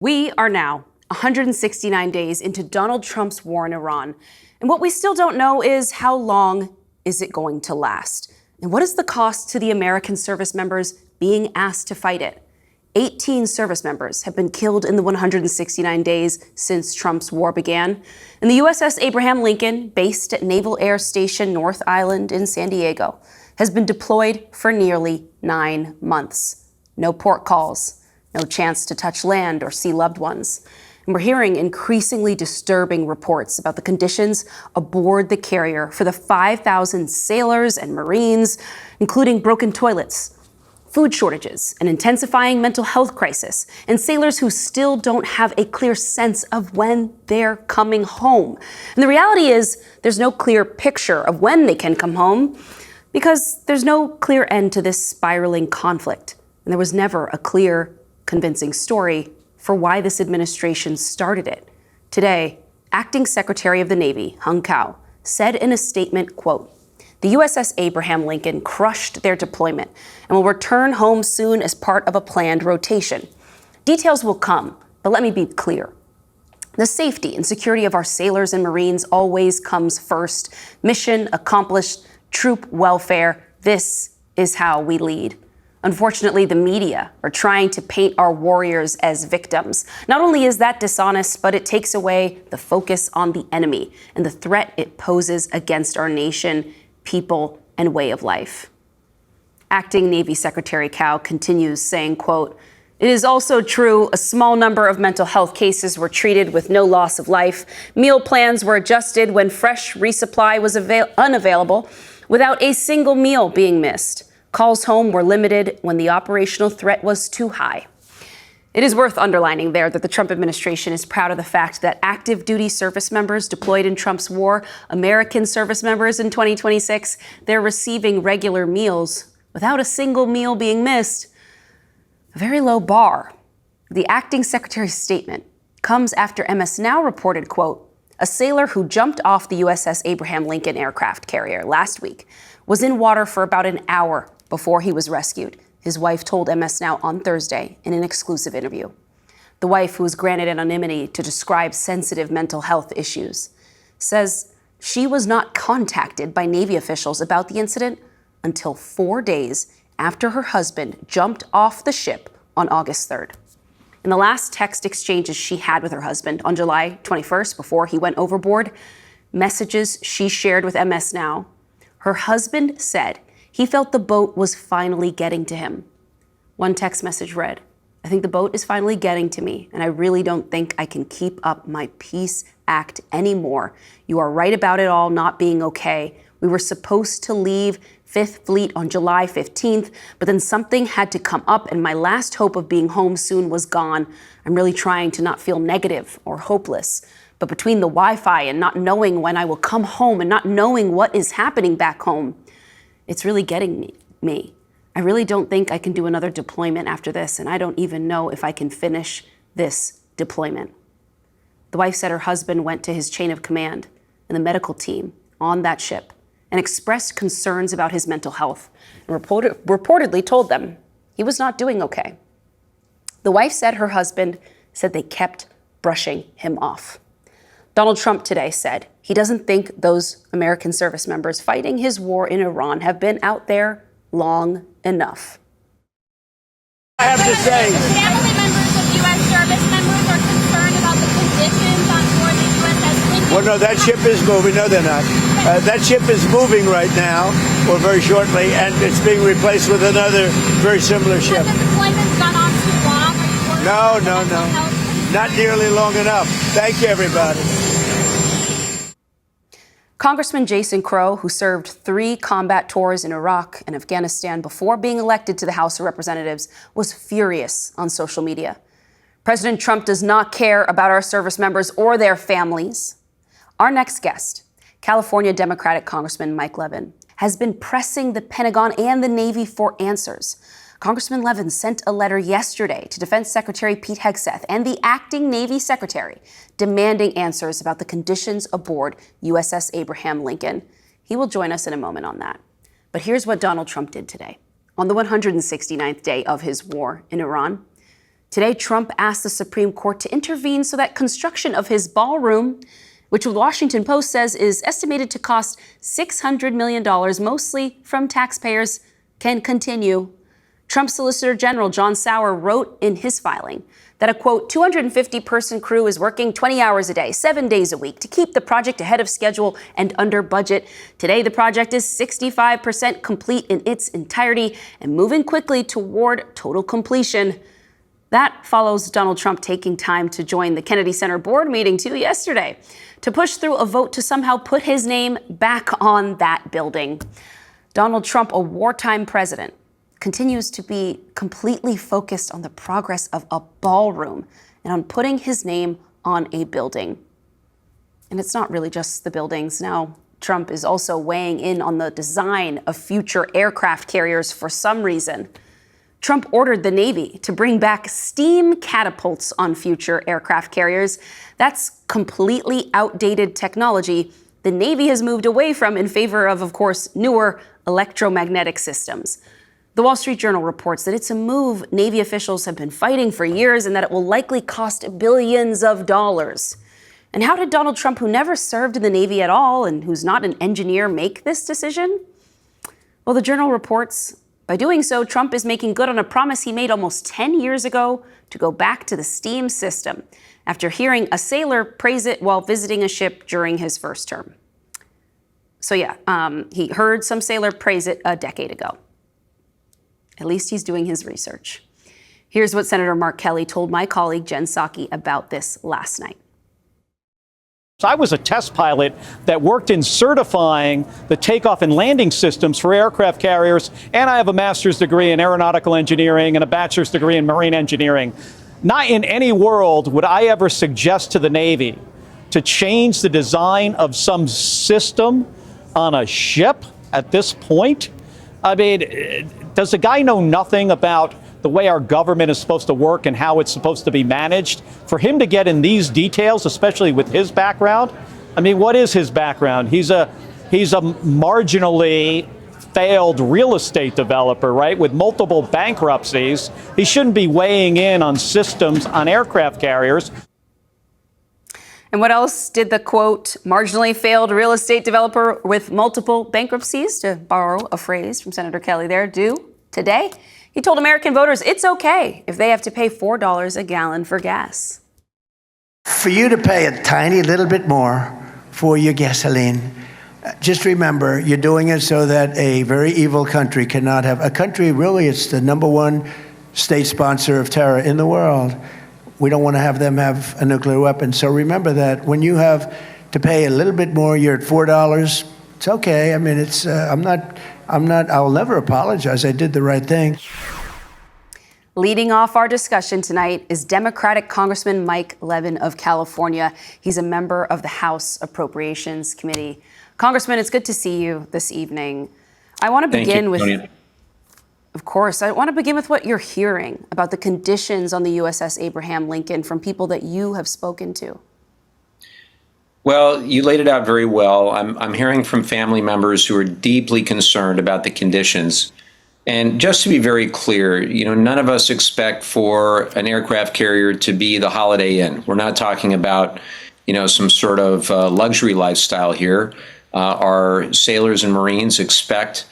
We are now 169 days into Donald Trump's war in Iran. And what we still don't know is how long is it going to last? And what is the cost to the American service members being asked to fight it? 18 service members have been killed in the 169 days since Trump's war began. And the USS Abraham Lincoln, based at Naval Air Station North Island in San Diego, has been deployed for nearly 9 months. No port calls, no chance to touch land or see loved ones. And we're hearing increasingly disturbing reports about the conditions aboard the carrier for the 5,000 sailors and Marines, including broken toilets, food shortages, an intensifying mental health crisis, and sailors who still don't have a clear sense of when they're coming home. And the reality is there's no clear picture of when they can come home because there's no clear end to this spiraling conflict. And there was never a clear, convincing story for why this administration started it. Today, Acting Secretary of the Navy, Hung Cao, said in a statement, quote, "The USS Abraham Lincoln crushed their deployment and will return home soon as part of a planned rotation. Details will come, but let me be clear. The safety and security of our sailors and Marines always comes first. Mission accomplished, troop welfare. This is how we lead." Unfortunately, the media are trying to paint our warriors as victims. Not only is that dishonest, but it takes away the focus on the enemy and the threat it poses against our nation, people, and way of life. Acting Navy Secretary Cao continues saying, quote, "It is also true a small number of mental health cases were treated with no loss of life. Meal plans were adjusted when fresh resupply was unavailable without a single meal being missed. Calls home were limited when the operational threat was too high." It is worth underlining there that the Trump administration is proud of the fact that active duty service members deployed in Trump's war, American service members in 2026, they're receiving regular meals without a single meal being missed. A very low bar. The acting secretary's statement comes after MS Now reported, quote, "A sailor who jumped off the USS Abraham Lincoln aircraft carrier last week was in water for about an hour before he was rescued," his wife told MS Now on Thursday in an exclusive interview. The wife, who was granted anonymity to describe sensitive mental health issues, says she was not contacted by Navy officials about the incident until 4 days after her husband jumped off the ship on August 3rd. In the last text exchanges she had with her husband on July 21st, before he went overboard, messages she shared with MS Now, her husband said he felt the boat was finally getting to him. One text message read, "I think the boat is finally getting to me, and I really don't think I can keep up my peace act anymore. You are right about it all not being okay. We were supposed to leave 5th Fleet on July 15th, but then something had to come up and my last hope of being home soon was gone. I'm really trying to not feel negative or hopeless. But between the Wi-Fi and not knowing when I will come home and not knowing what is happening back home, it's really getting me. I really don't think I can do another deployment after this, and I don't even know if I can finish this deployment." The wife said her husband went to his chain of command and the medical team on that ship and expressed concerns about his mental health and reportedly told them he was not doing okay. The wife said her husband said they kept brushing him off. Donald Trump today said he doesn't think those American service members fighting his war in Iran have been out there long enough. I have to say, family members of U.S. service members are concerned about the conditions on board the USS Lincoln. well, no, that ship is moving. No, they're not. That ship is moving right now, or very shortly, and it's being replaced with another very similar ship. Has the deployment's gone on too long? No. Not nearly long enough. Thank you, everybody. Congressman Jason Crow, who served 3 combat tours in Iraq and Afghanistan before being elected to the House of Representatives, was furious on social media. President Trump does not care about our service members or their families. Our next guest, California Democratic Congressman Mike Levin, has been pressing the Pentagon and the Navy for answers. Congressman Levin sent a letter yesterday to Defense Secretary Pete Hegseth and the acting Navy Secretary demanding answers about the conditions aboard USS Abraham Lincoln. He will join us in a moment on that. But here's what Donald Trump did today, on the 169th day of his war in Iran. Today, Trump asked the Supreme Court to intervene so that construction of his ballroom, which the Washington Post says is estimated to cost $600 million, mostly from taxpayers, can continue. Trump's Solicitor General John Sauer wrote in his filing that a, quote, 250-person crew is working 20 hours a day, 7 days a week to keep the project ahead of schedule and under budget. Today, the project is 65% complete in its entirety and moving quickly toward total completion. That follows Donald Trump taking time to join the Kennedy Center board meeting, too, yesterday to push through a vote to somehow put his name back on that building. Donald Trump, a wartime president, continues to be completely focused on the progress of a ballroom and on putting his name on a building. And it's not really just the buildings. Now, Trump is also weighing in on the design of future aircraft carriers for some reason. Trump ordered the Navy to bring back steam catapults on future aircraft carriers. That's completely outdated technology the Navy has moved away from in favor of course, newer electromagnetic systems. The Wall Street Journal reports that it's a move Navy officials have been fighting for years and that it will likely cost billions of dollars. And how did Donald Trump, who never served in the Navy at all and who's not an engineer, make this decision? Well, the Journal reports by doing so, Trump is making good on a promise he made almost 10 years ago to go back to the steam system after hearing a sailor praise it while visiting a ship during his first term. So he heard some sailor praise it a decade ago. At least he's doing his research. Here's what Senator Mark Kelly told my colleague Jen Psaki about this last night. I was a test pilot that worked in certifying the takeoff and landing systems for aircraft carriers, and I have a master's degree in aeronautical engineering and a bachelor's degree in marine engineering. Not in any world would I ever suggest to the Navy to change the design of some system on a ship at this point. I mean, does the guy know nothing about the way our government is supposed to work and how it's supposed to be managed? For him to get in these details, especially with his background, I mean, what is his background? He's a marginally failed real estate developer, right, with multiple bankruptcies. He shouldn't be weighing in on systems on aircraft carriers. And what else did the, quote, marginally failed real estate developer with multiple bankruptcies, to borrow a phrase from Senator Kelly there, do today? He told American voters it's okay if they have to pay $4 a gallon for gas. For you to pay a tiny little bit more for your gasoline, just remember you're doing it so that a very evil country cannot have, a country really, it's the #1 state sponsor of terror in the world. We don't want to have them have a nuclear weapon. So remember that when you have to pay a little bit more, you're at $4. It's okay. I mean, it's, I'll never apologize. I did the right thing. Leading off our discussion tonight is Democratic Congressman Mike Levin of California. He's a member of the House Appropriations Committee. Congressman, it's good to see you this evening. I want to begin with, of course, I want to begin with what you're hearing about the conditions on the USS Abraham Lincoln from people that you have spoken to. Well, you laid it out very well. I'm hearing from family members who are deeply concerned about the conditions. And just to be very clear, none of us expect for an aircraft carrier to be the Holiday Inn. We're not talking about, some sort of luxury lifestyle here. Our sailors and Marines expect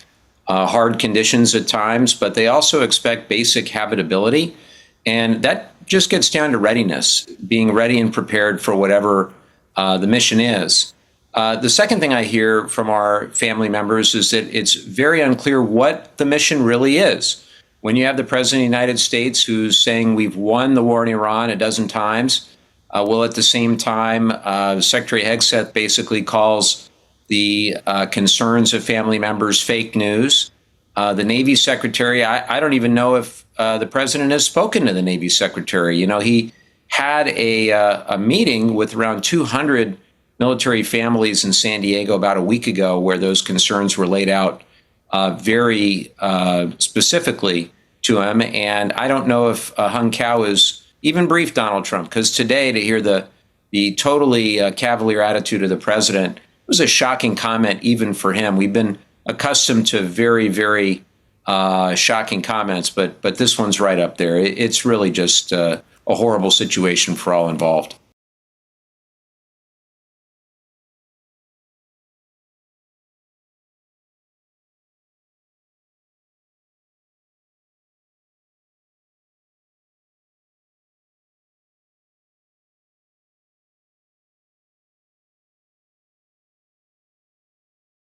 hard conditions at times, but they also expect basic habitability. And that just gets down to readiness, being ready and prepared for whatever the mission is. The second thing I hear from our family members is that it's very unclear what the mission really is. When you have the President of the United States who's saying we've won the war in Iran a dozen times, well, at the same time, Secretary Hegseth basically calls the concerns of family members fake news. The Navy Secretary, I don't even know if the President has spoken to the Navy Secretary. He had a meeting with around 200 military families in San Diego about a week ago where those concerns were laid out very specifically to him. And I don't know if Hung Cao has even briefed Donald Trump, because today to hear the totally cavalier attitude of the president was a shocking comment even for him. We've been accustomed to very, very shocking comments, but this one's right up there. It's really just a horrible situation for all involved.